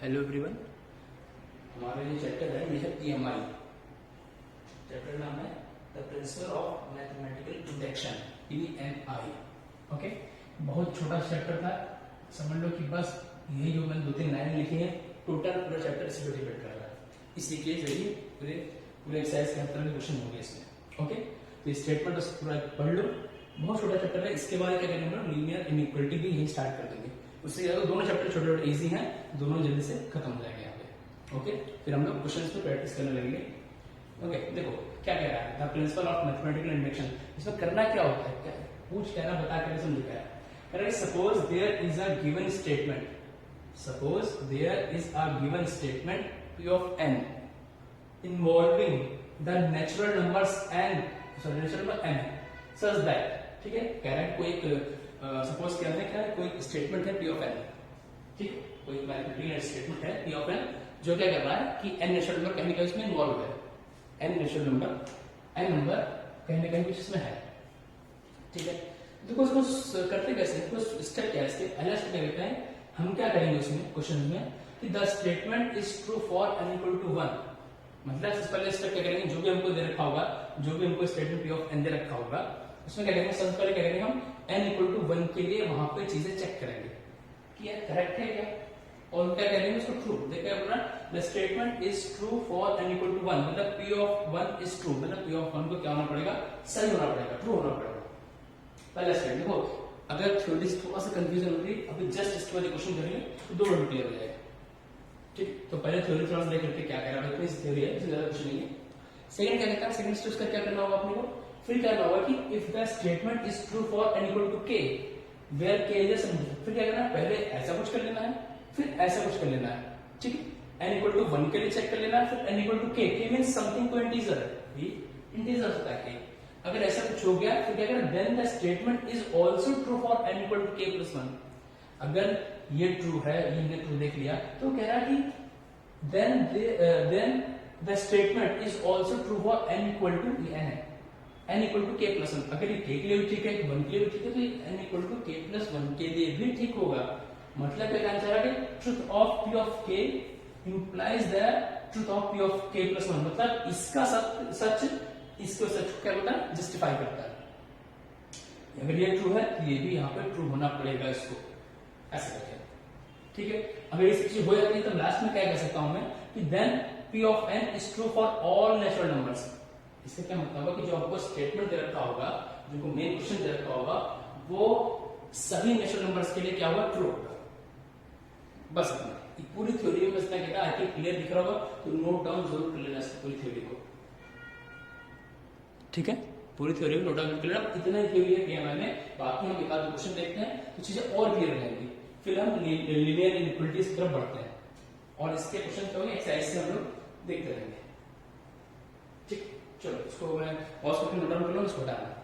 Hello everyone, हमारा ये chapter है, ये है PMI। चैप्टर नाम है the principle of mathematical induction, PMI। Okay, बहुत छोटा चैप्टर था, समझ लो कि बस यही जो मैंने 2-3 लाइन लिखी है, टोटल पूरा चैप्टर इसी पर डिपेंड कर रहा है। इसी के जरिए पूरे एक्सरसाइज के अंदर क्वेश्चन होंगे इसमें। ओके, तो ये स्टेटमेंट बस पूरा पढ़ लो, बहुत छोटा चैप्टर है। इसके बाद क्या करेंगे हम, लीनियर इनइक्वालिटी भी यही स्टार्ट कर देंगे। उससे ज्यादा दोनों चैप्टर छोटे छोटे इजी हैं, दोनों जल्दी से खत्म हो जाएंगे यहाँ पे। ओके, फिर हम लोग क्वेश्चंस पे प्रैक्टिस करने लगेंगे। ओके, देखो क्या कह रहा है, the principle of mathematical induction. इसमें करना क्या होता है, क्या पूछ कहना बता कर समझ है। Suppose there is a given statement, suppose there is a given statement P of n involving the natural numbers natural number n such that, ठीक है, कह रहा है कोई एक सपोज क्या है, क्या कोई स्टेटमेंट है P of n, ठीक है, कोई मैथमेटिकल स्टेटमेंट है P of n जो क्या कर रहा है कि n नेचुरल नंबर कहीं ना कहीं इसमें इन्वॉल्व है, n नेचुरल नंबर कहीं ना कहीं कुछ इसमें है। ठीक है, देखो इसको करते कैसे, इसको स्टेप क्या है, इसके पहला स्टेप क्या कहते हैं, हम क्या करेंगे उसमें क्वेश्चन में कि the statement is true for n equal to 1। मतलब सबसे पहले स्टेप क्या करेंगे, जो भी हमको दे रखा होगा, जो भी हमको स्टेटमेंट P of n दे रखा होगा, उसमें क्या करेंगे, सबसे पहले क्या करेंगे हम n इक्वल टू 1 के लिए वहां पे चीजें चेक करेंगे कि ये करेक्ट है क्या, और क्या करेंगे उसको ट्रू। देखिए बोल रहा the statement is true for n equal to 1, मतलब P of 1 इज ट्रू, मतलब P of 1 को क्या होना पड़ेगा, सही होना पड़ेगा, ट्रू होना पड़ेगा। पहला स्टेप देखो, अगर थ्योरी से थोड़ा सा कंफ्यूजन होगी, अभी जस्ट इसके बाद क्वेश्चन करेंगे तो दो मिनट क्लियर हो जाएगा। ठीक, तो पहले थ्योरी थोड़ा सा देख लेते क्या कह रहा है, इस थ्योरी है, इससे ज्यादा कुछ नहीं है। सेकंड क्या कहता है, सेकंड स्टेप का क्या करना होगा अपने को, फिर क्या करना होगा कि if the statement is true for n equal to k where k is a sum, फिर क्या करना है, पहले ऐसा कुछ कर लेना है, फिर ऐसा कुछ कर लेना है। ठीक है, n इक्वल टू 1 के लिए चेक कर लेना है, फिर n equal to k, k means something को इंटीजर है, इंटीजर होता है k। अगर ऐसा कुछ हो गया फिर क्या करना, then the statement is also true for n equal to k plus 1। अगर ये ट्रू है, ये हमने ट्रू देख लिया, तो कह रहा है कि then the statement is also true for n equal to n equal to k plus 1। अगर ये k के लिए भी ठीक है, 1 के लिए भी ठीक है, तो n equal to k plus 1 के लिए भी ठीक होगा। मतलब क्या कहना चाह रहा है कि truth of p of k implies the truth of p of k plus 1, मतलब इसका सच इसको सच क्या होता है, जस्टिफाई करता है। अगर ये ट्रू है तो ये भी यहाँ पे ट्रू होना पड़ेगा, इसको ऐसा करके। ठीक है, अगर ये चीज हो जाती है तो लास्ट में क्या कह सकता हूं मैं कि then P of n is true for all natural numbers. इससे क्या मतलब है कि जो आपको स्टेटमेंट दे रखा होगा, जो मेन क्वेश्चन दे रखा होगा, वो सभी नेचुरल नंबर्स के लिए क्या होगा, ट्रू होगा। बस इतना, पूरी थ्योरी में इतना कहता है, क्लियर दिख रहा होगा तो नोट डाउन जरूर कर लेना पूरी थ्योरी को। ठीक है, पूरी थ्योरी में नोट डाउन कर लेना, इतना ही थ्योरी है PMI में। बाकी हम एक आध क्वेश्चन देखते हैं तो चीजें और क्लियर हो जाएंगी, फिर हम लीनियर इनइक्वालिटीज की तरफ बढ़ते हैं और इसके क्वेश्चन क्या होंगे, एक्सरसाइज से हम लोग देखते रहेंगे। ठीक, चलो इसको मैं और उसको नोट डाउन कर लो, इसको हटाना।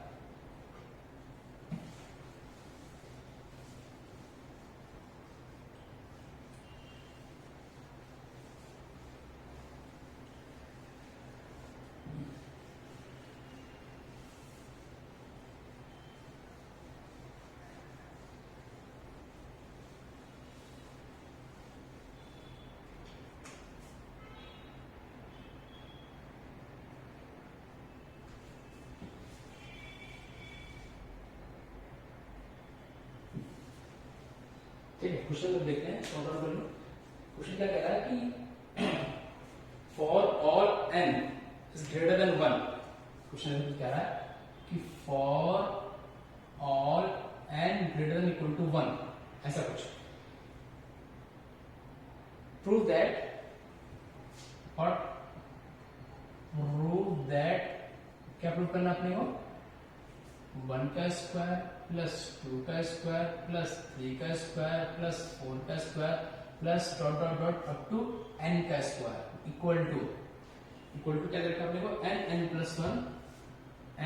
ठीक है, क्वेश्चन को देखते हैं, नोट डाउन कर लो। क्वेश्चन क्या कह रहा है कि for all n is greater than 1, question कह रहा है कि for all n greater than equal to 1, ऐसा कुछ। प्रूव दैट और प्रूव दैट, क्या प्रूव करना अपने को, 1 का स्क्वायर प्लस 2 का स्क्वायर प्लस 3 का स्क्वायर प्लस 4 का square plus dot dot dot up to n का स्क्वायर इक्वल टू क्या देखा अपने को, n plus 1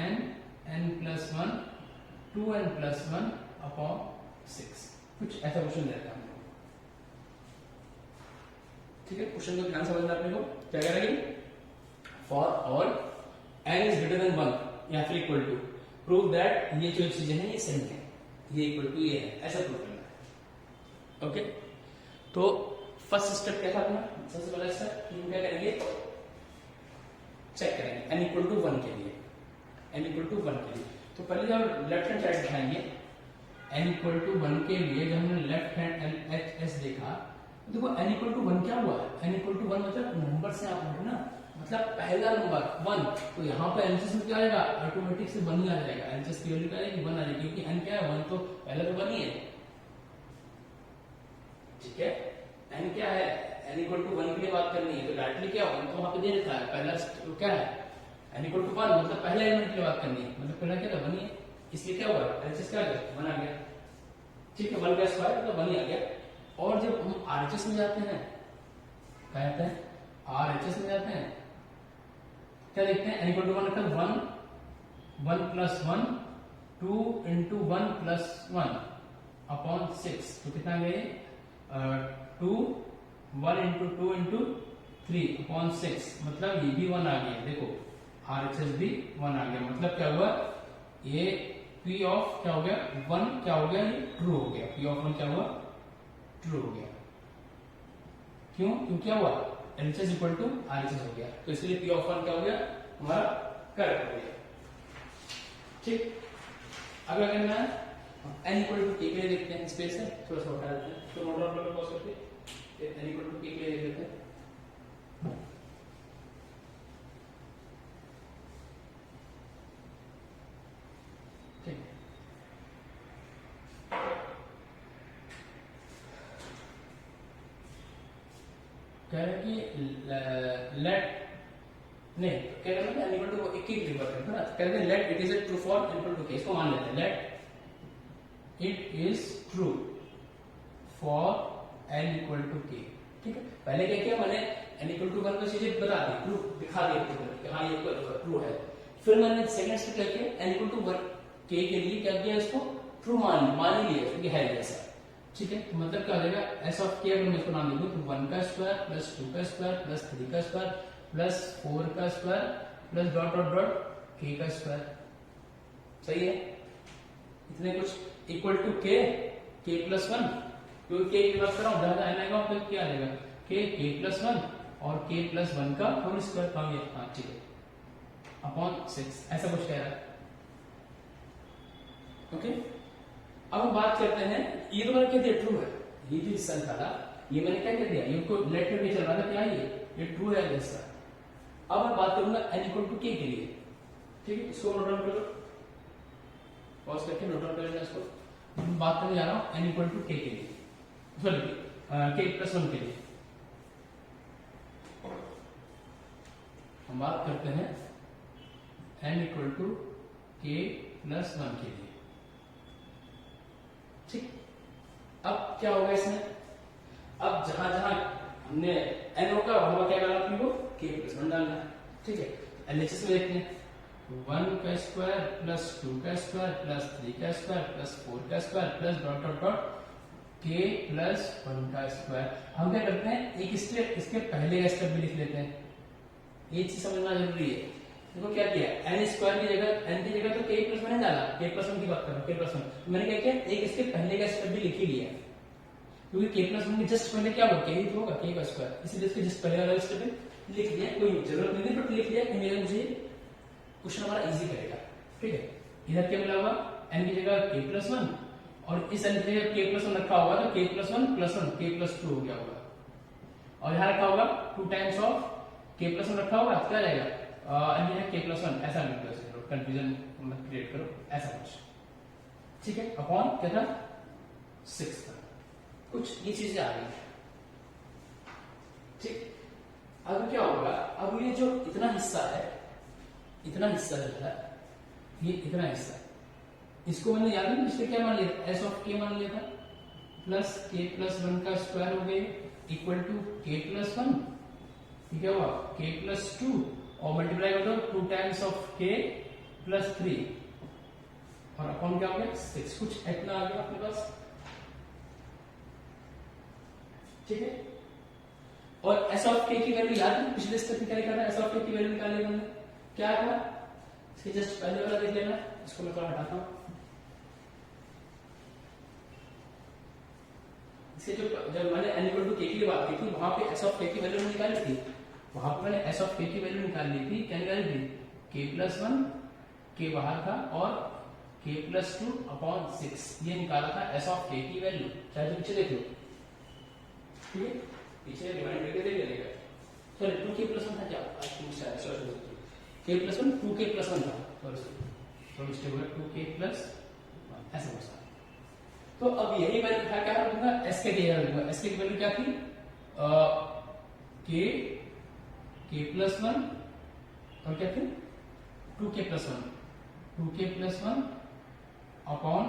n plus 1 2n plus 1 upon 6, कुछ ऐसा क्वेश्चन दे रखा है हमको। ठीक है, क्वेश्चन को ध्यान समझना अपने को क्या कह रहा है, for all n is greater than 1 या फिर इक्वल टू, प्रूव दैट ये जो चीजें हैं ये सही है, ये इक्वल टू ये है, ऐसा प्रूव करना है। ओके, तो फर्स्ट स्टेप क्या था अपना, सबसे पहला स्टेप हम क्या करेंगे, चेक करेंगे n इक्वल टू 1 के लिए, n इक्वल टू 1 के लिए। तो पहले जब लेफ्ट हैंड साइड दिखाएंगे n इक्वल टू 1 के लिए, जब हमने लेफ्ट हैंड LHS देखा, देखो n इक्वल टू 1 क्या हुआ, n इक्वल टू 1 मतलब नंबर से आप ना, मतलब पहला नंबर 1, तो यहाँ पे LHS में क्या आएगा, ऑटोमेटिक से 1 ही आ जाएगा, LHS की वैल्यू क्या आएगी, 1 आ जाएगी, क्योंकि n क्या है 1, तो पहला तो 1 ही है, ठीक है। n क्या है, n इक्वल टू 1 के लिए बात करनी है, तो डायरेक्टली क्या 1 तो वहां पे दे देता है, पहला तो क्या है n इक्वल टू 1, मतलब पहला एलिमेंट के लिए बात करनी है, मतलब पहला क्या था 1 ही है, इसलिए क्या हुआ LHS क्या आ गया 1 आ गया, ठीक है, 1 का स्क्वायर मतलब 1 ही आ गया। और जब हम RHS में जाते हैं, क्या कहते हैं, RHS में जाते हैं, क्या देखते हैं, n इक्वल टू 1 रखा 1 1 प्लस 1 2 इंटू 1 प्लस 1 अपॉन 6, तो कितना गए 2 1 इंटू 2 इंटू 3 अपॉन 6, मतलब ये भी 1 आ गया, देखो RHS भी 1 आ गया, मतलब क्या हुआ, ये P ऑफ क्या हो गया 1 क्या हो गया, ये ट्रू हो गया, P ऑफ 1 क्या हुआ, ट्रू हो गया, क्यों, क्यों क्या हुआ LHS इक्वल टू RHS हो गया, तो इसलिए P ऑफ 1 क्या हो गया हमारा करेक्ट हो गया, ठीक। अब क्या करना है, n इक्वल टू k के लिए देखते हैं, स्पेस है थोड़ा सा हटा देते हैं, तो नोट डाउन करके पॉज करके n इक्वल टू k के लिए देख लेते हैं, ठीक। कह रहे कि लेट नहीं, कह रहे हैं n इक्वल टू एक ही लिखा है ना, कह रहे हैं let it is a true for n equal to k, इसको मान लेते हैं, let it is true for n equal to k, ठीक है। पहले क्या किया मैंने, n इक्वल टू 1 को चीजें बता दी, प्रूफ दिखा दिया कि हाँ ये ट्रू है, फिर मैंने सेकंड स्टेप क्या किया, n इक्वल टू 1 k के लिए क्या किया, इसको ट्रू मान ही लिया, क्योंकि है जैसा, ठीक है। तो मतलब क्या हो जाएगा, s ऑफ k अगर मैं इसको नाम दे दूं तो 1 का स्क्वायर प्लस 2 का स्क्वायर प्लस 3 का स्क्वायर प्लस 4 का square plus dot dot dot k का स्क्वायर, सही है, इतने कुछ इक्वल टू k प्लस 1, क्योंकि k की बात कर रहा हूं, ज्यादा आएगा तो क्या आएगा k प्लस 1 और k प्लस 1 का होल स्क्वायर काम, ये हाँ ठीक है, अपॉन 6, ऐसा कुछ कह रहा है, ओके। अब हम बात करते हैं, ये तो मैंने कह दिया ट्रू है, ये जो हिस्सा निकाला ये मैंने क्या कर दिया, ये को लेट में चल रहा था, क्या ये ट्रू है हिस्सा। अब मैं बात करूंगा n इक्वल टू k के लिए, ठीक है, इसको नोट डाउन करो, पॉज करके नोट डाउन कर लेना इसको। हम बात करने जा रहा हूं n इक्वल टू k के लिए, सॉरी k प्लस 1 के लिए, हम बात करते हैं n equal to k plus 1 के लिए, ठीक। अब क्या होगा इसमें, अब जहां जहां हमने n होगा वहां क्या डालना अपने को k प्लस 1 डालना है, ठीक है। LHS में देखते हैं 1 का स्क्वायर प्लस 2 का स्क्वायर प्लस 3 का स्क्वायर प्लस 4 का square plus dot dot dot k plus 1 का स्क्वायर। हम क्या करते हैं, एक स्टेप इसके पहले का स्टेप भी लिख लेते हैं, ये चीज समझना जरूरी है। देखो क्या किया, n स्क्वायर की जगह n की जगह तो k प्लस 1 डाला, k प्लस 1 की बात कर रहा हूं, k प्लस 1 मैंने क्या किया, एक इसके पहले का स्टेप भी लिख ही लिया, क्योंकि k प्लस 1 के जस्ट पहले क्या होगा, k ही तो होगा, k का स्क्वायर, इसलिए इसके जस्ट पहले वाला स्टेप लिख दिया, कोई जरूरत नहीं थी बट लिख लिया, कि मुझे क्वेश्चन हमारा इजी करेगा, ठीक है। इधर क्या मिला हुआ, n की जगह k प्लस 1 और इस n की जगह k प्लस 1 रखा होगा तो k plus 1 plus 1 k plus 2 हो गया होगा, और यहाँ रखा होगा 2 टाइम्स ऑफ k प्लस 1 रखा होगा, क्या आ जाएगा n की जगह k प्लस 1, ऐसा लिख दो, कंफ्यूजन मत क्रिएट करो, ऐसा कुछ, ठीक है। अपॉन क्या था 6 था, कुछ ये चीजें आ गई, ठीक। अब क्या होगा, अब ये जो इतना हिस्सा है, इतना हिस्सा जो है, ये इतना हिस्सा, इसको मैंने याद नहीं पिछले क्या मान लिया था, s ऑफ k मान लिया था, प्लस k प्लस 1 का स्क्वायर हो गया इक्वल टू k प्लस 1, क्या हुआ k प्लस 2 और मल्टीप्लाई कर दो 2 टाइम्स ऑफ k प्लस 3 और अपॉन क्या हो गया 6, कुछ इतना आ गया अपने पास, ठीक है। और s ऑफ k की वैल्यू याद है, पिछले स्टेप में क्या लिखा था, s ऑफ k की वैल्यू निकाली हमने, क्या था, इसके जस्ट पहले वाला देख लेना, इसको मैं थोड़ा हटाता हूं, इससे जो जब मैंने n इक्वल टू k की बात की थी वहां पे s ऑफ k की वैल्यू निकाली थी, वहां पे मैंने s ऑफ k की वैल्यू निकाल ली थी। क्या निकाली थी? k+1, k बाहर था, और k+2 अपॉन 6 ये निकाला था s ऑफ k की वैल्यू। चाहे तो पीछे देख लो, ठीक है, पीछे डिवाइड करके देख लेगा। सॉरी 2k+1 था क्या? सॉरी k+1 2k+1 था, सॉरी मिस्टेक हो गया, 2k+1 ऐसा बचा। तो अब यही वैल्यू उठा क्या रखूंगा? s के जगह रखूंगा। s की वैल्यू क्या थी? k+1 और क्या थी? 2k+1 अपॉन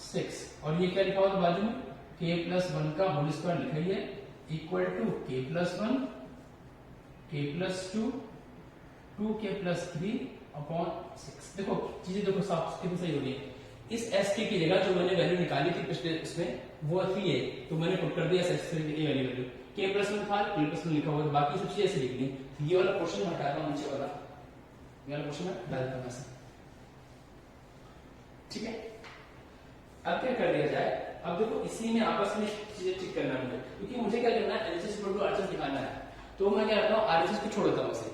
6, और ये क्या लिखा हुआ था बाजू में? k+1 का होल स्क्वायर लिखा है equal to k+1 k+2 2k+3 upon 6। देखो चीजें देखो साफ कितनी सही हो गई। इस एस के की जगह जो मैंने वैल्यू निकाली थी पिछले इसमें वो थी ये, तो मैंने पुट कर दिया एस के ये वाली वैल्यू। k+1 था, k+1 लिखा हुआ, बाकी सब चीजें ऐसे लिख ली। ये वाला पोर्शन हटा रहा हूं, नीचे वाला ये वाला पोर्शन में डाल देता हूं, ठीक है। अब क्या कर दिया जाए? अब देखो इसी में आपस में चीजें ठीक करना है मुझे, क्योंकि मुझे क्या करना है? एलएचएस इक्वल टू आरएचएस दिखाना है। तो मैं क्या करता हूं? आरएचएस को छोड़ देता हूं, इसे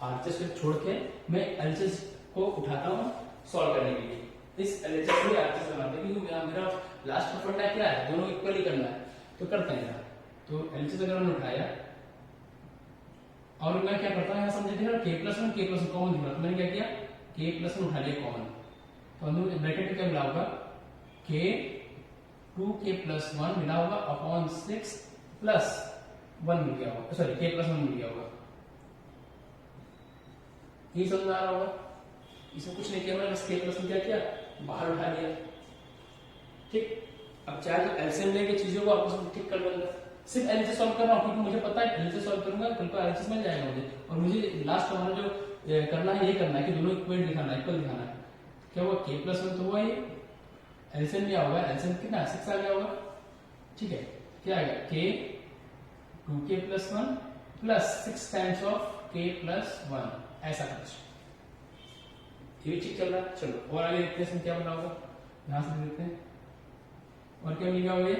आरएचएस को छोड़ के मैं एलएचएस को उठाता हूं सॉल्व करने के लिए। इस एलएचएस में आरएचएस बनाते हैं, क्योंकि मेरा लास्ट प्रोडक्ट क्या है? दोनों इक्वली करना है, तो करते हैं। तो एलएचएस अगर मैंने उठाया और मैं क्या करता हूं, यहां समझे थे ना k+1 कॉमन दिख रहा, तो मैंने क्या किया? k+1 उठा लिया कॉमन, तो अंदर ब्रैकेट में क्या मिला होगा? k 2k+1 मिला होगा अपॉन 6 प्लस 1 मिल गया होगा, सॉरी k+1 मिल गया होगा। ये समझ आ रहा होगा? इसमें कुछ नहीं किया मैंने, बस k+1 क्या किया? बाहर उठा लिया, ठीक। अब चाहे तो एलसीएम लेके चीजों को आपस में ठीक कर लूंगा, सिर्फ एलएचएस सॉल्व कर रहा हूं क्योंकि मुझे पता है एलएचएस सॉल्व करूंगा कल को एलएचएस मिल जाएगा मुझे, और मुझे लास्ट हमारा जो करना है ये करना है कि दोनों इक्वल दिखाना है, इक्वल दिखाना है। क्या हुआ? k+1 तो हुआ, ये एलसीएम क्या होगा? एलसीएम कितना? 6 आ गया होगा, ठीक है। क्या आएगा? k 2k+1 plus 6 times of k+1, ऐसा कुछ। ये भी ठीक चल रहा है। चलो और आगे देखते हैं क्या बना होगा, यहां से देखते हैं। और क्या मिलेगा? ये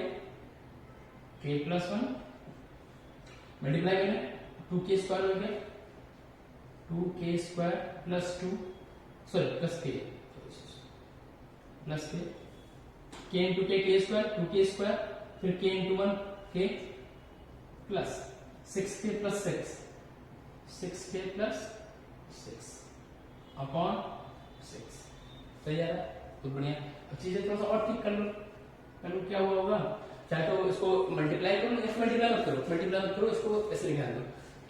k+1 मल्टीप्लाई करें 2k² हो गया, 2k² plus 2, sorry plus k plus k into k² 2k², फिर k into 1 k plus 6k plus 6k plus 6 upon 6। सही आ रहा है? बहुत बढ़िया। अब चीजें थोड़ा सा और ठीक कर लो, क्या हुआ होगा? चाहे तो इसको मल्टीप्लाई करो, या मल्टीप्लाई मत करो, इसको ऐसे लिखा दो,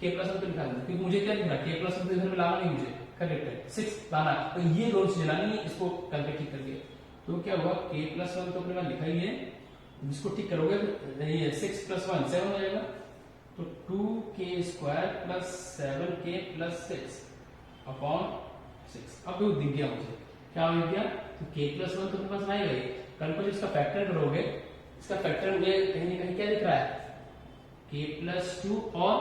k+1 तो लिखा दो, क्योंकि मुझे क्या लिख रहा है? k+1 तो इधर में लाना नहीं, मुझे करेक्ट है 6 लाना, तो ये दोनों चीजें लानी है, इसको करके ठीक करके। तो क्या हुआ? k+1 तो अपने पास लिखा ही है, इसको ठीक करोगे तो ये 6 + 1 7 हो जाएगा, तो 2k² plus 7k plus 6 upon 6। अब तो दिख गया मुझे, क्या हो गया? तो k+1 तो अपने पास आएगा ही, कल को जिसका फैक्टर करोगे, इसका फैक्टर मुझे कहीं ना कहीं क्या दिख रहा है? k+2 और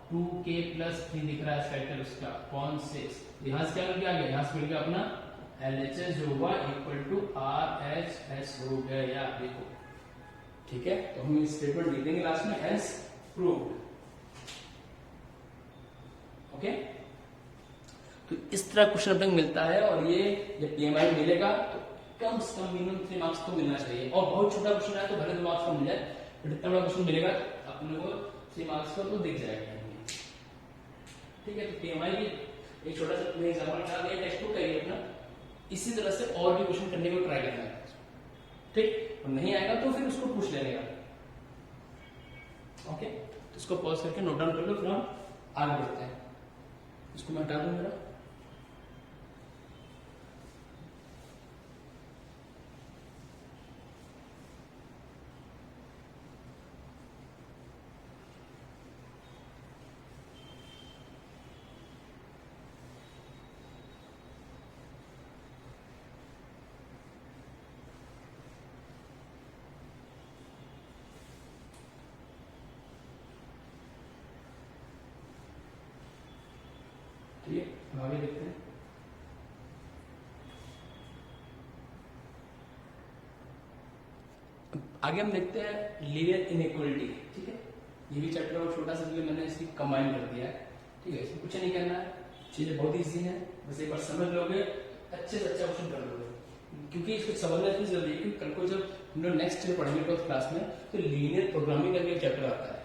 2k+3 दिख रहा है फैक्टर उसका अपॉन 6। यहां से क्या मिल गया? यहां से मिल गया अपना LHS जो हुआ इक्वल टू RHS हो गया, देखो, ठीक है। तो हम स्टेटमेंट लिख देंगे लास्ट में, हेंस प्रूव्ड। ओके, तो इस तरह क्वेश्चन अपने मिलता है, और ये जब PMI मिलेगा तो कम से कम मिनिमम 3 मार्क्स तो मिलना चाहिए, और बहुत छोटा क्वेश्चन है तो भले 2 मार्क्स का मिल जाए, बट इतना बड़ा क्वेश्चन मिलेगा अपने को 3 मार्क्स का तो दिख जाएगा, ठीक है। तो PMI की एक छोटा सा एग्जांपल निकाल दिया, टेक्स्ट बुक करिए अपना, इसी तरह से और भी क्वेश्चन करने को ट्राई करना है, ठीक। और नहीं आएगा तो फिर उसको पूछ लेने का, ओके। तो इसको पॉज करके नोट डाउन कर लो, फिर हम आगे बढ़ते हैं। इसको मैं हटा दूं मेरा, ठीक है। आगे देखते हैं। आगे हम देखते हैं लीनियर इनइक्वालिटी। ठीक है, ये भी चैप्टर और छोटा सा इसलिए मैंने इसकी कंबाइन कर दिया है। ठीक है, इसमें कुछ नहीं करना है, चीजें बहुत ईजी है, बस एक बार समझ लोगे, अच्छे से अच्छा क्वेश्चन कर लोगे। क्योंकि इसको समझना इतनी जरूरी है क्योंकि कल को जब हम लोग नेक्स्ट ईयर पढ़ेंगे 12th क्लास में, तो लीनियर प्रोग्रामिंग करके एक चैप्टर आता है,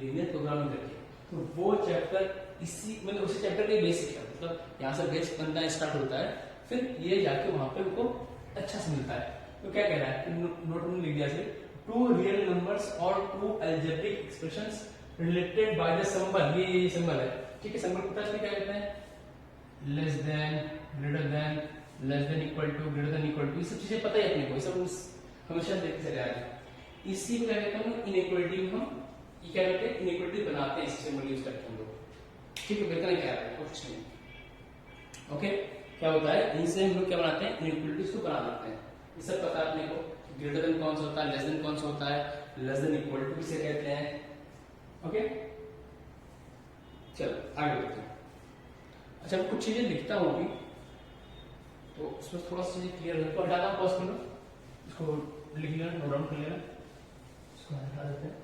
लीनियर प्रोग्रामिंग करके, तो वो चैप्टर इसी मतलब उसी चैप्टर के बेसिक है, मतलब यहाँ से बेस बनना स्टार्ट होता है, फिर ये जाके वहां पे उनको अच्छा से मिलता है। तो क्या कह रहा है, नोट में लिख दिया, टू रियल नंबर्स और two algebraic expressions related by the symbol, ये सिंबल है। ठीक है, सिंबल पता है क्या कहते हैं, less than, greater than, less than equal to, greater than equal to, ये सब चीजें पता ही अपने को, सब हमेशा देखते चले आ रहे हैं। इसी को क्या कहते हैं, इनइक्वालिटी में हम ये क्या करते हैं, इनइक्वालिटी बनाते हैं, इसी सिंबल यूज करके हम लोग। ठीक है, बेहतर क्या है, कुछ नहीं। ओके, क्या होता है, इनसे हम लोग क्या बनाते हैं, इनइक्वालिटीज को बना देते हैं। ये सब पता है अपने को, ग्रेटर देन कौन सा होता है, लेस देन कौन सा होता है, लेस देन इक्वल टू किसे कहते हैं। ओके, चलो आगे बढ़ते हैं। अच्छा, मैं कुछ चीजें लिखता हूं अभी, तो उसमें थोड़ा सा चीजें क्लियर हो, तो हटाना, पॉज कर लो, इसको लिख लेना, नोट डाउन कर लेना, इसको हटा देते हैं।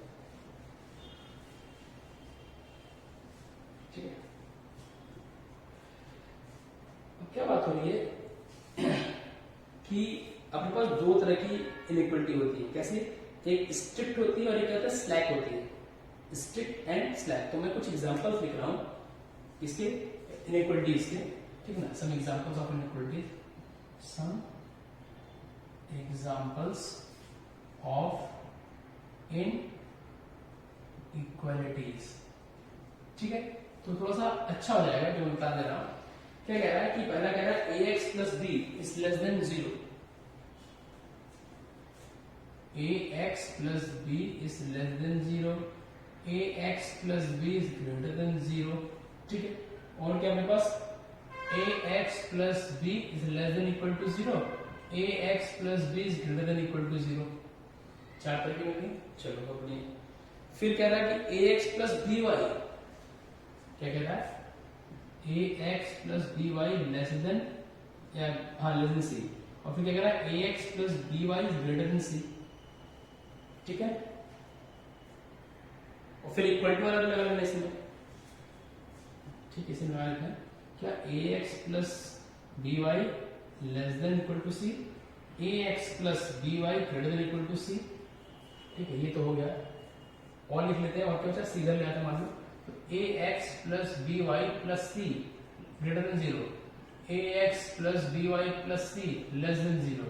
ठीक है, अब क्या बात हो रही है कि अपने पास दो तरह की इनइक्वालिटी होती है। कैसे, एक स्ट्रिक्ट होती है और एक क्या होता है, स्लैक होती है, स्ट्रिक्ट एंड स्लैक। तो मैं कुछ एग्जांपल्स लिख रहा हूं इसके इनइक्वालिटीज के, ठीक है ना, some examples of inequalities, some examples of inequalities. ठीक है, तो थोड़ा सा अच्छा हो जाएगा जो मैं बता दे रहा हूं। क्या कह रहा है कि पहला कह रहा है ax plus B is less than 0, ax plus b is less than 0, ax plus b is greater than 0। ठीक है, और क्या मेरे पास, ax plus b is less than equal to 0, ax plus b is greater than equal to 0। चार तरीके होंगे, चलो अपनी। फिर कह रहा है कि ax plus by, क्या कह रहा है, ax plus by less than, या हाँ लेस देन c, और फिर क्या कह रहा है ax plus by is greater than c। ठीक है, और फिर इक्वल टू वाला लगा लेना इसमें। ठीक है, इसमें लगा लेते हैं क्या, ax plus by less than equal to c, ax plus by greater than equal to c। ठीक है, ये तो हो गया, और लिख लेते हैं, और क्या होता है, सीधा ले आता है, मान लो तो ax plus by plus c greater than 0, ax plus by plus c less than 0,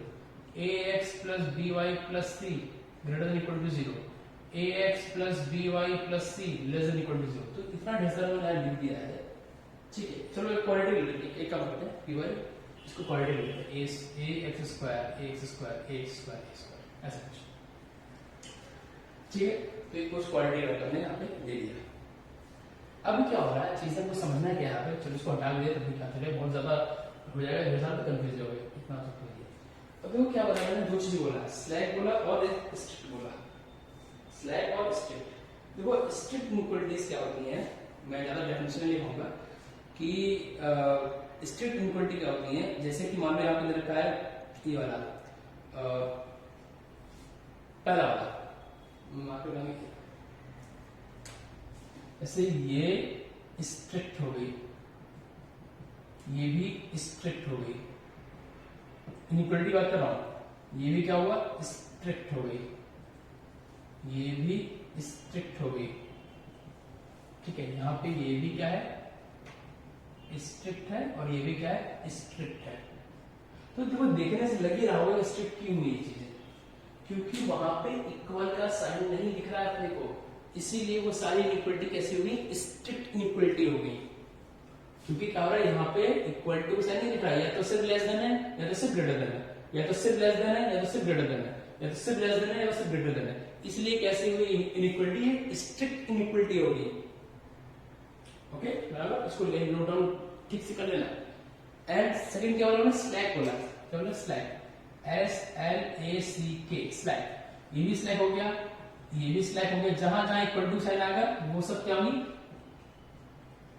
ax plus by plus c greater than equal to 0, ax plus by plus c less than equal to 0। तो इतना ढेर सारा मैंने लिख दिया है। ठीक है, चलो एक क्वाड्रेटिक ले लेते हैं, एक काम करते हैं, py इसको क्वाड्रेटिक ले लेते हैं, ax square ax square ax square a square, ऐसा कुछ। ठीक है, तो एक कुछ क्वाड्रेटिक हमने यहाँ पे दे दिया। अब क्या हो रहा है, चीजें को समझना क्या है यहाँ पे, चलो इसको हटा दिया तभी क्या चले, बहुत ज्यादा हो जाएगा, ढेर सारा कंफ्यूज हो गए, इतना तो तो देखो क्या बोला मैंने, दो चीज बोला, स्लैक बोला और एक स्ट्रिक्ट बोला, स्लैक और स्ट्रिक्ट। देखो स्ट्रिक्ट इनइक्वालिटीज क्या होती हैं, मैं ज्यादा डेफिनेशन नहीं लिखूंगा कि स्ट्रिक्ट इनइक्वालिटी क्या होती है। जैसे कि मान लो यहाँ पे रखा है ये वाला, पहला वाला, जैसे ये स्ट्रिक्ट हो गई, ये भी स्ट्रिक्ट हो गई, इनइक्वालिटी बात कर रहा हूं, ये भी क्या हुआ, स्ट्रिक्ट हो गई, ये भी स्ट्रिक्ट हो गई। ठीक है, यहाँ पे ये भी क्या है, स्ट्रिक्ट है, और ये भी क्या है, स्ट्रिक्ट है। तो देखो देखने से लग ही रहा होगा स्ट्रिक्ट क्यों हुई ये चीजें, क्योंकि वहां पे इक्वल का साइन नहीं दिख रहा है अपने को, इसीलिए वो सारी इनइक्वालिटी कैसी होगी, स्ट्रिक्ट इनइक्वालिटी होगी। क्योंकि क्या हो रहा है, यहाँ पे इक्वल टू साइन नहीं दिख रहा है, या तो सिर्फ लेस देन है या तो सिर्फ ग्रेटर देन है, या तो सिर्फ लेस देन है या तो सिर्फ ग्रेटर देन है, या तो सिर्फ लेस देन है या तो सिर्फ ग्रेटर देन है। इसलिए कैसे हुई इनइक्वालिटी है, स्ट्रिक्ट इनइक्वालिटी होगी। ओके, बराबर, इसको नोट डाउन ठीक से कर लेना। एंड सेकंड क्या बोला, स्लैक बोला, क्या बोला, स्लैक, SLACK, स्लैक। ये भी स्लैक हो गया, ये भी स्लैक हो गया, जहां जहां इक्वल टू साइन आएगा वो सब क्या होगी,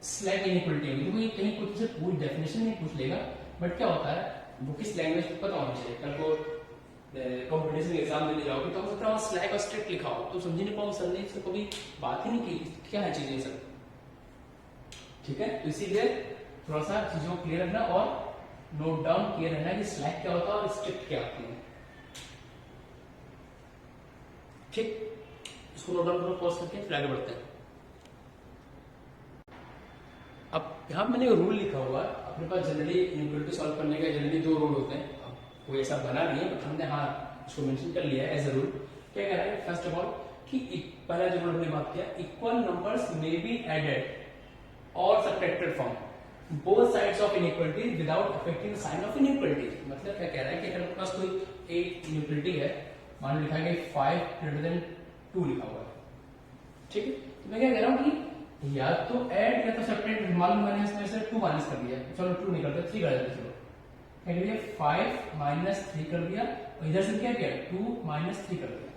स्लैक इनइक्वालिटी होगी। देखो ये कहीं कुछ पूरी डेफिनेशन नहीं पूछ लेगा, बट क्या होता है वो किस लैंग्वेज में पता होना चाहिए, कल को कंपटीशन एग्जाम देने जाओगे तो हो सकता है स्लैक और स्ट्रिक्ट लिखा हो, तो समझ नहीं पाओ, सर ने इससे कभी बात ही नहीं की क्या है चीजें सब। ठीक है, तो इसीलिए थोड़ा सा चीजों को क्लियर रखना और नोट डाउन किए रहना कि स्लैक क्या होता है और स्ट्रिक्ट क्या होती है। ठीक, इसको नोट डाउन करो, पॉज करके फिर आगे बढ़ते हैं। अब यहाँ मैंने रूल लिखा हुआ है, अपने पास जनरली इनइक्वालिटी सॉल्व करने का जनरली 2 रूल होते हैं, कोई ऐसा बना नहीं है बट हमने हाँ इसको मेंशन कर लिया है एज अ रूल। क्या कह रहा है, फर्स्ट ऑफ ऑल कि पहला जो रूल हमने बात किया, equal numbers may be added और subtracted from both sides of inequality without affecting sign of inequality. मतलब क्या कह रहा है कि अगर आपके पास कोई एक इनइक्वालिटी है, मान लो लिखा है 5 ग्रेटर देन 2 लिखा हुआ है, ठीक है, तो मैं क्या कह रहा हूँ कि या तो ऐड या तो सब्ट्रैक्ट, मान लो मैंने इसमें से 2 माइनस कर दिया, चलो 2 नहीं करते 3 कर देते, चलो क्या कर दिया 5 माइनस 3 कर दिया और इधर से क्या किया 2 माइनस 3 कर दिया।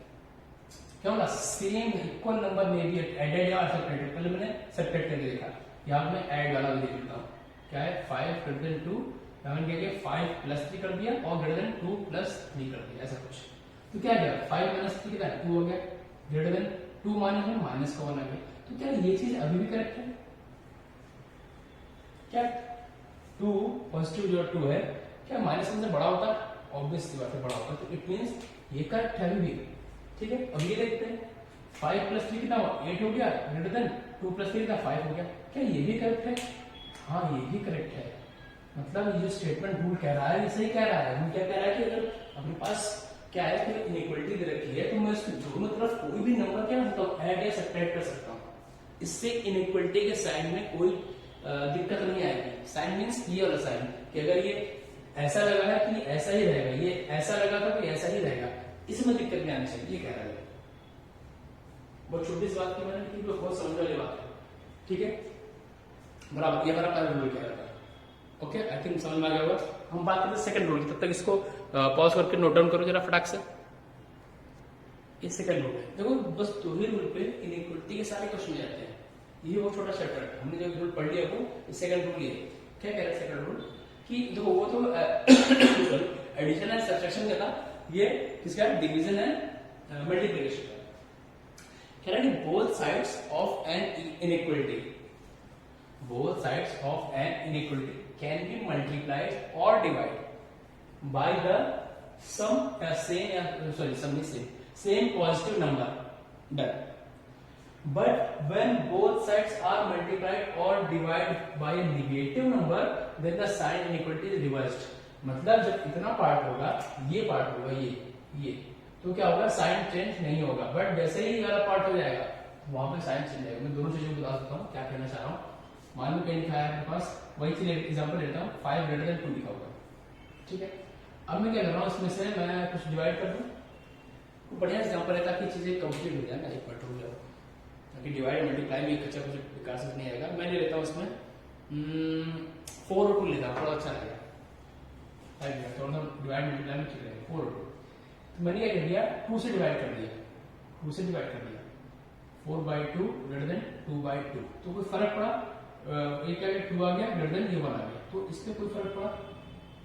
क्या होगा, सेम इक्वल नंबर में भी एडेड या सब्ट्रैक्टेड, पहले मैंने सब्ट्रैक्ट करके देखा, यहाँ मैं ऐड वाला भी देख लेता हूँ, क्या है 5 ग्रेटर देन 2, मैंने क्या किया 5 प्लस 3 कर दिया और ग्रेटर देन 2 प्लस 3 कर दिया, ऐसा कुछ। तो क्या गया 5 माइनस 3 कितना 2 हो गया, ग्रेटर देन 2 माइनस 1 माइनस का 1 आ गया। तो क्या ये चीज अभी भी करेक्ट है, क्या 2 पॉजिटिव जो 2 है क्या माइनस 1 से बड़ा होता है, ऑब्वियसली बात है बड़ा होता है, तो इट मींस ये करेक्ट है अभी भी। ठीक है, अब ये देखते हैं 5 प्लस 3 कितना हुआ 8 हो गया, ग्रेटर देन 2 प्लस 3 कितना 5 हो गया, क्या ये भी करेक्ट है, हाँ ये भी करेक्ट है। मतलब ये जो स्टेटमेंट रूल कह रहा है ये सही कह रहा है, रूल क्या कह रहा है कि अगर अपने पास क्या है कि इनइक्वालिटी दे रखी है तो मैं इसको दोनों तरफ कोई भी नंबर क्या कर सकता हूँ, ऐड या सब्ट्रैक्ट कर सकता हूँ, इससे इनइक्वालिटी के साइन में कोई दिक्कत नहीं आएगी। साइन मीन्स ये वाला साइन कि अगर ये ऐसा लगा है कि ऐसा ही रहेगा, ये ऐसा लगा था कि ऐसा ही रहेगा, इसमें दिक्कत नहीं आनी चाहिए, ये कह रहा है। बहुत छोटी सी बात की मैंने की, बहुत समझ वाली बात है, ठीक है, बराबर, ये हमारा पहला रूल कह रहा था। ओके, आई थिंक समझ में आ गया होगा। हम बात करते हैं सेकंड रूल की, तब तक इसको पॉज करके नोट डाउन करो जरा फटाक से। ये सेकंड रूल है, देखो बस 2 ही रूल पे इनइक्वालिटी के सारे क्वेश्चन जाते हैं, ये वो छोटा चैप्टर है, हमने जो रूल पढ़ लिया वो सेकंड रूल ये क्या कह रहा है सेकंड रूल कि देखो वो तो एडिशन एंड सब्ट्रैक्शन का था, ये किसका डिवीजन एंड मल्टीप्लिकेशन का। कह रहा है कि both sides of an inequality, both sides of an inequality can be multiplied or divided by the same positive number done. But when both sides are multiplied or divided by a negative number, then the sign inequality is reversed. मतलब जब इतना part होगा, ये part होगा, ये तो क्या होगा, साइन चेंज नहीं होगा, बट जैसे ही ये वाला पार्ट हो जाएगा वहां पे साइन चेंज जाएगा। मैं दोनों चीजों को बता सकता हूँ क्या कहना चाह रहा हूँ। मान लो कहीं लिखा है आपके पास, वही चीज एग्जांपल लेता हूँ, 5 ग्रेटर देन 2 लिखा होगा, ठीक है, अब मैं क्या कर रहा हूँ इसमें से मैं कुछ डिवाइड कर दूं, तो बढ़िया एग्जांपल है ताकि चीजें कंप्लीट हो जाए ना, एक पार्ट हो जाए, ताकि डिवाइड मल्टीप्लाई में कच्चा कुछ विकास नहीं आएगा। मैं ले लेता हूँ इसमें 4 और 2 लेता हूँ, थोड़ा अच्छा लगेगा, थोड़ा डिवाइड मल्टीप्लाई में ठीक रहेगा 4 और 2। तो मैंने क्या कर दिया, 2 से डिवाइड कर दिया, 2 से डिवाइड कर दिया, 4/2 ग्रेटर देन 2/2, तो कोई फर्क पड़ा, एक क्या 2 आ गया ग्रेटर देन ये 1 आ गया, तो इसमें कोई फर्क पड़ा,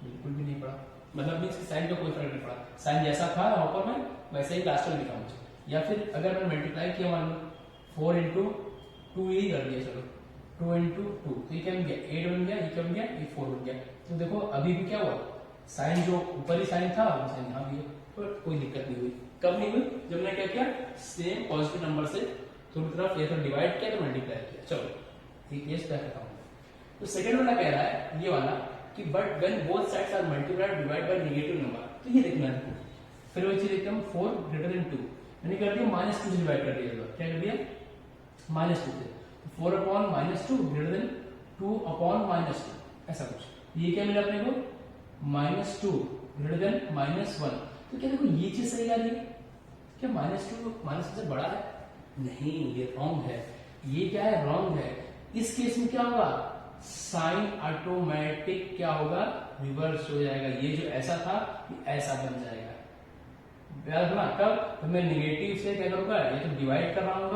बिल्कुल भी नहीं पड़ा, मतलब मींस साइन का कोई फर्क नहीं पड़ा, साइन जैसा था वहां पर मैं वैसे ही लास्ट में लिखा मुझे। या फिर अगर मैं मल्टीप्लाई किया, मान लो 4 into 2 ही कर दिया, चलो 2 into 2, तो ये क्या बन गया 8 बन गया, ये क्या बन गया ये 4 बन गया। तो देखो अभी भी क्या हुआ, साइन जो ऊपर ही साइन था वो साइन यहाँ भी है, तो कोई दिक्कत नहीं हुई। कब नहीं हुई, जब मैं क्या किया, सेम पॉजिटिव नंबर से दोनों तरफ ये तो डिवाइड किया तो मल्टीप्लाई किया। चलो ठीक है, क्या कहता हूँ, तो सेकंड वाला कह रहा है ये वाला कि but when both sides are multiplied divide by negative number, तो ये देखना है। फिर वो चीज देखता हूँ 4 ग्रेटर देन 2, मैंने कर दिया -2 से डिवाइड कर दिया, क्या कर दिया -2 से, 4/-2 ग्रेटर देन 2/-2, ऐसा कुछ। ये क्या मिला अपने को -2 ग्रेटर देन -1, तो क्या देखो ये चीज सही आ रही है क्या, -2 -1 से बड़ा है, नहीं ये रॉन्ग है, ये क्या है रॉन्ग है। इस केस में क्या होगा, साइन ऑटोमेटिक क्या होगा, रिवर्स हो जाएगा, ये जो ऐसा था ये ऐसा बन जाएगा। याद रखना, कब तो मैं नेगेटिव से क्या करूंगा, या तो डिवाइड कर रहा हूँ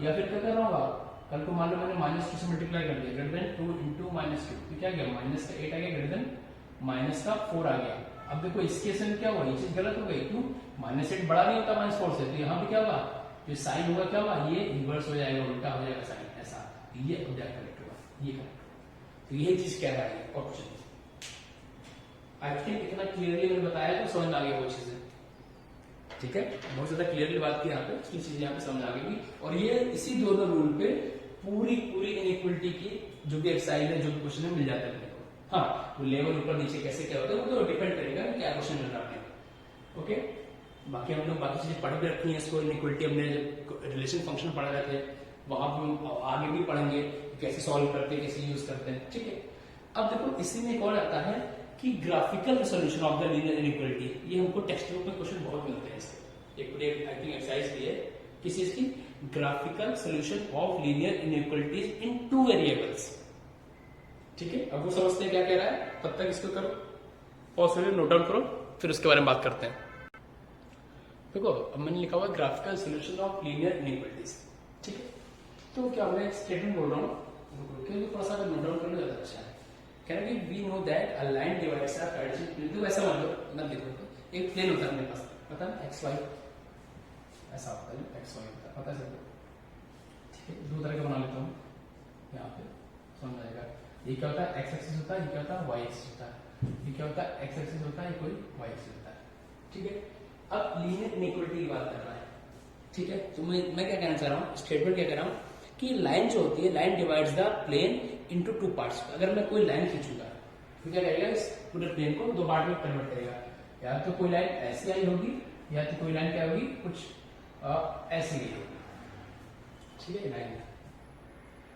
या फिर क्या कर रहा हूँ, कल को मान लो मैंने -2 से मल्टीप्लाई कर दिया, ग्रेटर देन 2 into -2, तो क्या गया, माइनस का 8 आ गया, ग्रेटर देन माइनस का 4 आ गया। अब देखो इस केस में क्या हुआ, ये चीज गलत हो गई, क्यों, -8 बड़ा नहीं होता -4 से, तो यहाँ पे क्या होगा, जो साइन होगा क्या होगा, ये रिवर्स हो जाएगा, उल्टा हो जाएगा साइन, ऐसा ये हो जाएगा, करेक्ट होगा, ये करेक्ट होगा। तो यही चीज कह रहा है और कुछ नहीं। आई थिंक इतना क्लियरली मैंने बताया तो समझ आ गया वो चीजें, ठीक है, बहुत ज्यादा क्लियरली बात की यहाँ पे, उसकी चीज यहाँ पे समझ आ गई। और ये इसी दोनों रूल पे पूरी इनइक्वलिटी की जो भी एक्सरसाइज है, जो भी क्वेश्चन है, मिल जाता है अपने को। हाँ, वो लेवल ऊपर नीचे कैसे क्या होता है वो तो डिपेंड करेगा क्या क्वेश्चन मिल रहा है, ओके। बाकी हम लोग बाकी चीजें पढ़ भी रखी है, इसको इनइक्वलिटी हमने रिलेशन फंक्शन पढ़ रहे थे, वहां हम आगे भी पढ़ेंगे कैसे सॉल्व करते हैं, कैसे यूज करते हैं, ठीक है। अब देखो इसी में एक और आता है कि graphical solution of the linear inequality, ये हमको टेक्स्ट बुक में क्वेश्चन बहुत मिलते हैं इसके। एक आई थिंक एक्सरसाइज भी है किस चीज की, graphical solution of linear inequalities in 2 variables, ठीक है। अब वो समझते हैं क्या कह रहा है, तब तक इसको करो, पॉज करो, नोट डाउन करो, फिर उसके बारे में बात करते हैं। देखो अब मैंने लिखा हुआ graphical solution of linear inequalities, ठीक है। तो क्या मैं स्टेटमेंट बोल रहा हूँ, थोड़ा सा नोट डाउन करना ज्यादा अच्छा है। कह रहा है कि we know that a line divides a Cartesian plane, तो वैसा मान लो, मत देखो, एक प्लेन होता है अपने पास, पता है एक्स वाई, ऐसा होता है एक्स वाई होता है, पता है, ठीक है। 2 तरह का बना लेता हूँ, यहाँ पे समझ आएगा। ये क्या होता है, एक्स एक्सिस होता है, ये क्या होता है, वाई एक्सिस होता है, ये क्या होता है, एक्स एक्सिस होता है, कोई वाई एक्सिस होता है, ठीक है। अब लीनियर इनइक्वालिटी की बात कर रहा है, ठीक है। तो मैं क्या कहना चाह रहा हूँ, स्टेटमेंट क्या कह रहा हूँ कि लाइन जो होती है, line divides the plane into 2 parts. अगर मैं कोई लाइन खींचूंगा तो क्या करेगा, इस पूरे प्लेन को 2 पार्ट में कन्वर्ट करेगा, या तो कोई लाइन ऐसी आई होगी, या तो कोई लाइन क्या होगी, कुछ ऐसी ही होगी, ठीक है। लाइन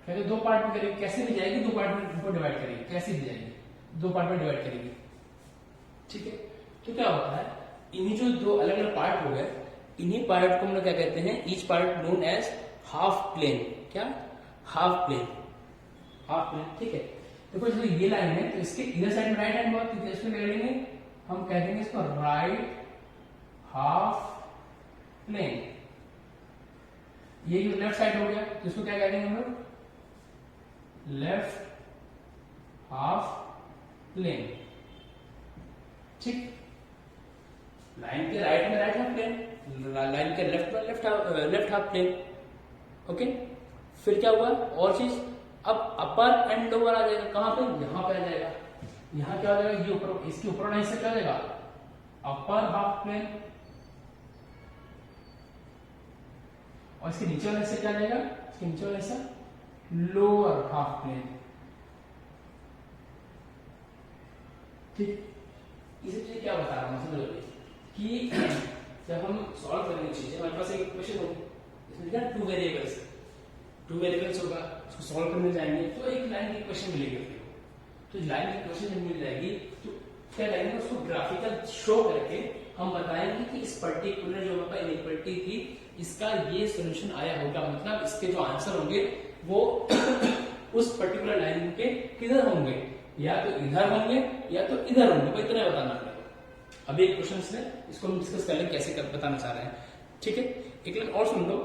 पहले 2 पार्ट में करेगी, कैसे भी जाएगी, 2 पार्ट में इनको डिवाइड करेगी, कैसे भी जाएगी 2 पार्ट में डिवाइड करेगी, ठीक है। तो क्या होता है, इन्हीं जो 2 अलग अलग पार्ट हो गए, इन्हीं पार्ट को हम लोग क्या कहते हैं, each part known as half plane, क्या, हाफ प्लेन, हाफ प्लेन, ठीक है। देखो जो ये लाइन है, तो इसके इधर साइड में राइट हैंड बहुत, तो इसमें क्या करेंगे, हम कह देंगे इसको राइट हाफ प्लेन। ये जो लेफ्ट साइड हो गया, तो इसको क्या कह देंगे हम लोग, लेफ्ट हाफ प्लेन, ठीक। लाइन के राइट में राइट हाफ प्लेन, लाइन के लेफ्ट में लेफ्ट हाफ प्लेन, ओके। फिर क्या हुआ, और चीज, अब अपर एंड लोअर आ जाएगा, कहां पे, यहां पे आ जाएगा। यहां क्या हो जाएगा, ये ऊपर, इसके ऊपर वाला हिस्सा क्या हो जाएगा, अपर हाफ प्लेन, और इसके नीचे वाला हिस्सा क्या आ जाएगा, इसके नीचे वाला हिस्सा लोअर हाफ प्लेन, ठीक। इसे क्या बता रहा हूं, समझ कि जब हम सॉल्व करेंगे चीजें, हमारे पास एक इक्वेशन होगी, इसमें क्या 2 वेरिएबल्स होगा, उसको सॉल्व करने जाएंगे तो एक लाइन की इक्वेशन मिलेगी अपने को। तो लाइन की इक्वेशन जब मिल जाएगी तो क्या करेंगे, उसको ग्राफिकल शो करके हम बताएंगे कि इस पर्टिकुलर जो हमारे पास इनइक्वालिटी थी, इसका ये सोल्यूशन आया होगा, मतलब इसके जो आंसर होंगे वो उस पर्टिकुलर लाइन के किधर होंगे, या तो इधर होंगे या तो इधर होंगे, भाई इतना बताना पड़ेगा। अभी एक क्वेश्चन है, इसको हम डिस्कस कर लेंगे कैसे बताना चाह रहे हैं, ठीक है। एक लाइन और सुन लो,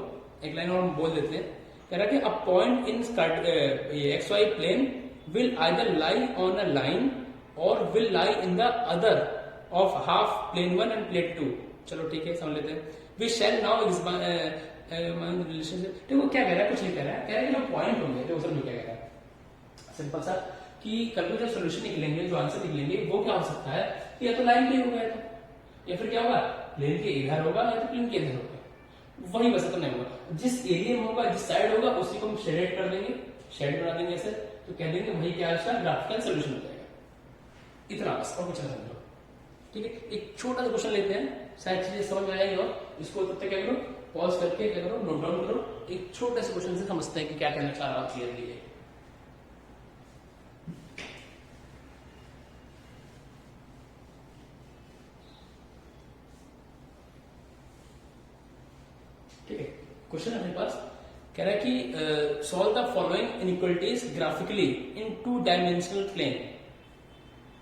एक लाइन और हम बोल देते हैं। कह रहा है कि a point in x y plane will either lie on a line और will lie in the other of half plane 1 and plane 2। चलो ठीक है, समझ लेते हैं। वी शैल नाउ रिलेशनशिप, देखो क्या कह रहा है, कुछ नहीं कह रहा है, कह रहा है कि जो पॉइंट होंगे, देखो समझो क्या कह रहा है, सिंपल सा, कि कल को जब सोल्यूशन निकलेंगे, जो आंसर निकलेंगे, वो क्या हो सकता है कि या तो लाइन पे होगा, या फिर क्या होगा, प्लेन के इधर होगा या तो प्लेन के इधर होगा, वही बस, तो नहीं होगा। जिस एरिया में होगा, जिस साइड होगा, उसी को हम शेडेड कर देंगे, शेड बना देंगे ऐसे, तो कह देंगे वही क्या है, ग्राफिकल सोल्यूशन हो जाएगा। इतना बस, और कुछ नहीं समझो, ठीक है। एक छोटा सा क्वेश्चन लेते हैं, शायद चीजें समझ में आएगी, और इसको तब तक क्या करो, पॉज करके क्या करो, नोट डाउन करो। एक छोटे से क्वेश्चन से समझते हैं कि क्या कहना चाह रहा हूं क्लियरली है। ठीक है, क्वेश्चन अपने पास कह रहा है कि solve the following inequalities graphically in 2 dimensional plane,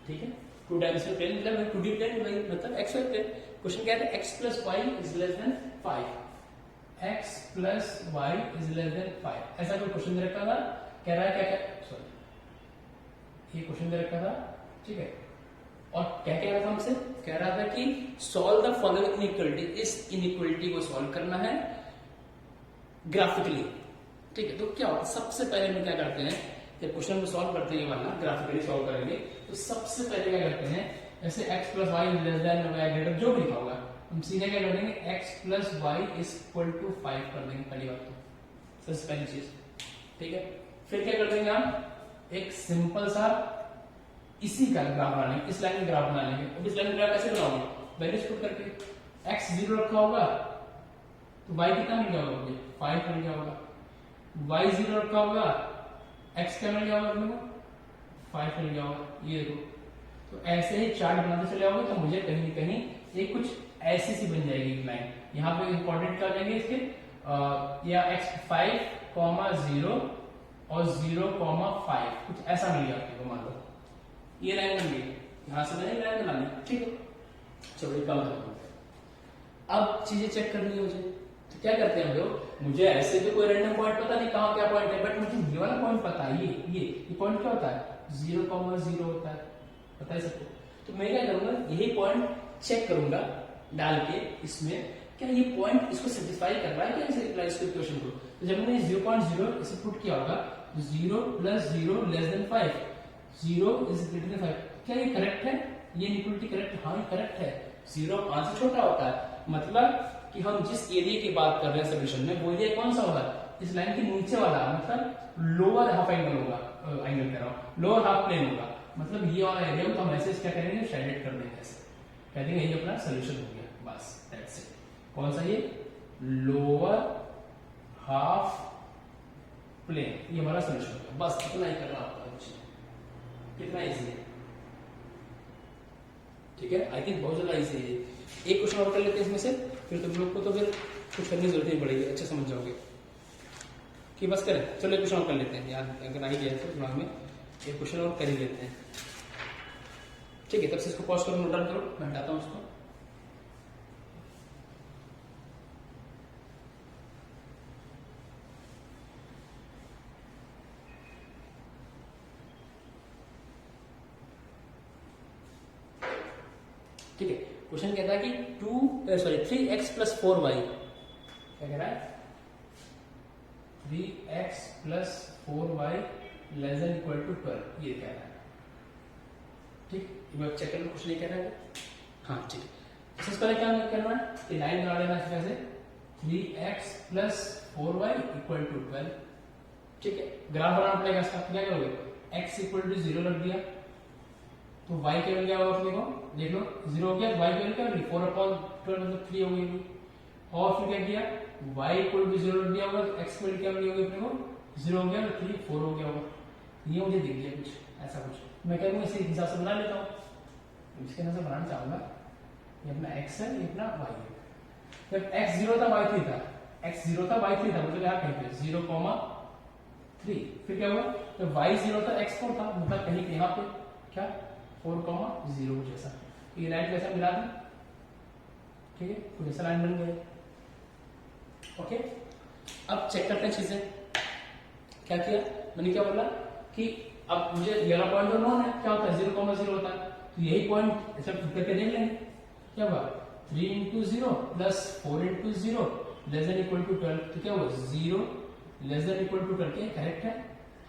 ठीक है। 2 डायमेंशनल प्लेन मतलब 2D प्लेन, मतलब एक्स वाई प्लेन। क्वेश्चन क्या है, x plus y is less than 5, x plus y is less than 5, ऐसा कोई क्वेश्चन दे रखा था। कह रहा है क्या क्या, सॉरी, ये क्वेश्चन दे रखा था, ठीक है। और क्या कह रहा था हमसे, कह रहा था कि सॉल्व द फॉलोइंग इनइक्वालिटी, इस इनइक्वालिटी को सॉल्व करना है ग्राफिकली। ठीक है, तो क्या होता है, सबसे पहले हम क्या करते हैं, जब क्वेश्चन को सॉल्व करते हैं ये वाला ग्राफिकली सॉल्व करेंगे, तो सबसे पहले क्या करते हैं, जैसे x plus y less than y greater जो भी लिखा होगा, हम सीधे क्या कर देंगे, x plus y is equal to 5 कर देंगे, पहली बात तो सबसे पहली चीज। ठीक है, फिर क्या कर देंगे हम, एक सिंपल सा इसी का ग्राफ बना लेंगे, इस लाइन में ग्राफ बना लेंगे। अब इस लाइन में ग्राफ कैसे बनाओगे, वैल्यूज पुट करके, x 0 रखा होगा तो y कितना मिल गया होगा, 5 मिल गया होगा, y 0 रखा होगा, x क्या मिल गया होगा अपने को, 5 मिल गया होगा। ये देखो, तो ऐसे ही चार्ट बनाते चले आओगे तो मुझे कहीं न कहीं ये कुछ ऐसी सी बन जाएगी लाइन। यहाँ पे इंपॉर्टेंट क्या लेंगे इसके, या x 5,0 और 0,5 कुछ ऐसा मिल गया आपको, मान लो ये लाइन बन गई, यहां से मैंने लाइन बनानी, ठीक है। चलो कम करते हैं, अब चीजें चेक करनी है मुझे, तो क्या करते हैं हम लोग, मुझे ऐसे तो कोई रैंडम पॉइंट पता नहीं कहाँ क्या पॉइंट है, बट मुझे ये वाला पॉइंट पता है, ये पॉइंट क्या होता है, 0,0 होता है, पता है सबको। तो मैं क्या करूंगा, यही पॉइंट चेक करूंगा डाल के इसमें, क्या ये पॉइंट इसको सेटिस्फाई कर रहा है क्या इसे रिप्लाई इसके क्वेश्चन को। तो जब मैंने 0.0 इसे पुट किया होगा, 0 + 0 less than 5, 0 is greater then 5, क्या ये करेक्ट है, ये इक्वलिटी करेक्ट, हाँ ये करेक्ट है। 0 5 से छोटा होता है, मतलब कि हम जिस एरिया की बात कर रहे हैं सोल्यूशन में, वो एरिया कौन सा होगा, इस लाइन के नीचे वाला, मतलब लोअर हाफ एंगल होगा, एंगल कह रहा हूँ, लोअर हाफ प्लेन होगा, मतलब ये वाला एरिया तो हम ऐसे क्या करेंगे, शेडेड कर देंगे, ऐसे कह देंगे ये अपना सोल्यूशन हो गया, बस दैट्स इट। कौन सा, ये लोअर हाफ प्लेन, ये हमारा सोल्यूशन हो गया, बस इतना ही करना होता है, कितना इजी है, ठीक है। आई थिंक बहुत ज्यादा इजी है। एक क्वेश्चन और कर लेते हैं इसमें से, फिर तुम लोग को तो फिर कुछ करने की जरूरत नहीं पड़ेगी, अच्छे समझ जाओगे कि बस करें। चलो एक क्वेश्चन और कर लेते हैं, याद अगर आ ही गया तो दिमाग में, एक क्वेश्चन और कर ही लेते हैं, ठीक है। तब से इसको पॉज करो, नोट डाउन करो, मैं हटाता हूँ उसको। ठीक है, क्वेश्चन कहता है कि 3x + 4y, क्या कह रहा है, 3x + 4y less than equal to 12, ये कह रहा है, ठीक। एक बार चेक करना, कुछ नहीं कह रहा है, हाँ ठीक है। सबसे पहले क्या करना है, ये लाइन बना लेना है, कैसे 3x + 4y = 12, ठीक है। ग्राफ बनाना पड़ेगा इसका, क्या करोगे, x = 0 रख दिया, तो y क्या मिल गया होगा अपने को, देख लो 0 हो गया, y क्या मिल गया 4/12 मतलब 3 हो गई, और फिर क्या किया, y = 0 रख दिया होगा, तो x की क्या मिली होगी अपने को, 0 हो गया तो 3 4 हो गया होगा। ये मुझे दिख गया कुछ ऐसा, कुछ मैं क्या करूँ, इसी हिसाब से बना लेता हूँ, इसके हिसाब से बनाना चाहूंगा। ये अपना x है, ये अपना y है। जब x 0 था y 3 था, x 0 था y 3 था, मतलब यहाँ कहीं पे 0,3, फिर क्या हुआ, जब y 0 था x 4 था, मतलब कहीं पे यहाँ पे क्या 4,0 जैसा, ये लाइन जैसा मिला दें, ठीक है, कुछ ऐसा लाइन बन गया, ओके। अब चेक करते हैं चीजें, क्या किया मैंने, क्या बोला कि अब मुझे ये वाला पॉइंट तो नोन है, क्या होता है 0,0 होता है, तो यही पॉइंट ऐसा करके देख लेंगे, क्या हुआ 3 × 0 + 4 × 0 लेस देन इक्वल टू 12, तो क्या हुआ 0 लेस देन इक्वल टू 12, क्या करेक्ट है,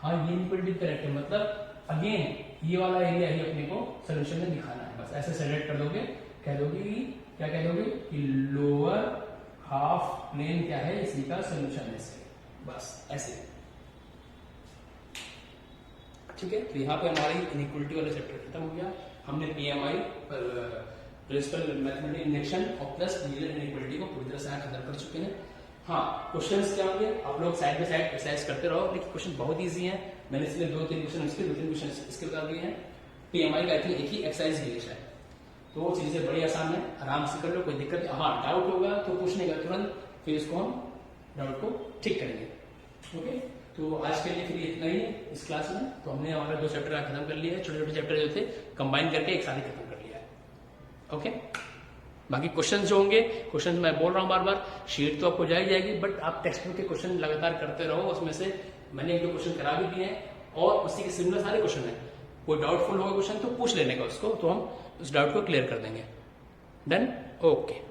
हाँ ये इक्वलिटी करेक्ट है, मतलब अगेन ये वाला एरिया ही अपने को सोल्यूशन में दिखाना है, बस ऐसे सेलेक्ट कर दोगे, कह दोगे कि क्या कह दोगे कि लोअर हाफ प्लेन क्या है, इसी का सोल्यूशन है, बस ऐसे, ठीक है। तो यहाँ पे हमारी इनइक्वालिटी वाला चैप्टर खत्म हो गया, हमने पीएमआई प्रिंसिपल मैथमेटिकल इंडक्शन और प्लस लीनियर इनइक्वालिटी को पूरी तरह से यहाँ खत्म कर चुके हैं। हाँ, क्वेश्चंस क्या होंगे, आप लोग साइड बाय साइड एक्सरसाइज करते रहो, लेकिन क्वेश्चन बहुत इजी है, मैंने इसलिए 2-3 क्वेश्चन इसके 2-3 क्वेश्चन इसके बता दिए हैं। पीएमआई का एक ही एक्सरसाइज है शायद, तो वो चीजें बड़ी आसान है, आराम से कर लो, कोई दिक्कत नहीं। हाँ डाउट होगा तो पूछने का तुरंत, फिर इसको हम डाउट को ठीक करेंगे, ओके। तो आज के लिए फिर इतना ही है इस क्लास में, तो हमने हमारा 2 चैप्टर खत्म कर लिया है, छोटे-छोटे चैप्टर जो थे कंबाइन करके एक साथ ही खत्म कर लिया है, ओके। बाकी क्वेश्चंस जो होंगे, क्वेश्चंस मैं बोल रहा हूँ बार बार, शीट तो आपको जाएगी, बट आप टेक्स्ट बुक के क्वेश्चन लगातार करते रहो, उसमें से मैंने 1-2 क्वेश्चन करा भी दिए हैं, और उसी के सिमिलर सारे क्वेश्चन हैं, कोई डाउटफुल होगा क्वेश्चन तो पूछ लेने का उसको, तो हम उस डाउट को क्लियर कर देंगे। Done, okay.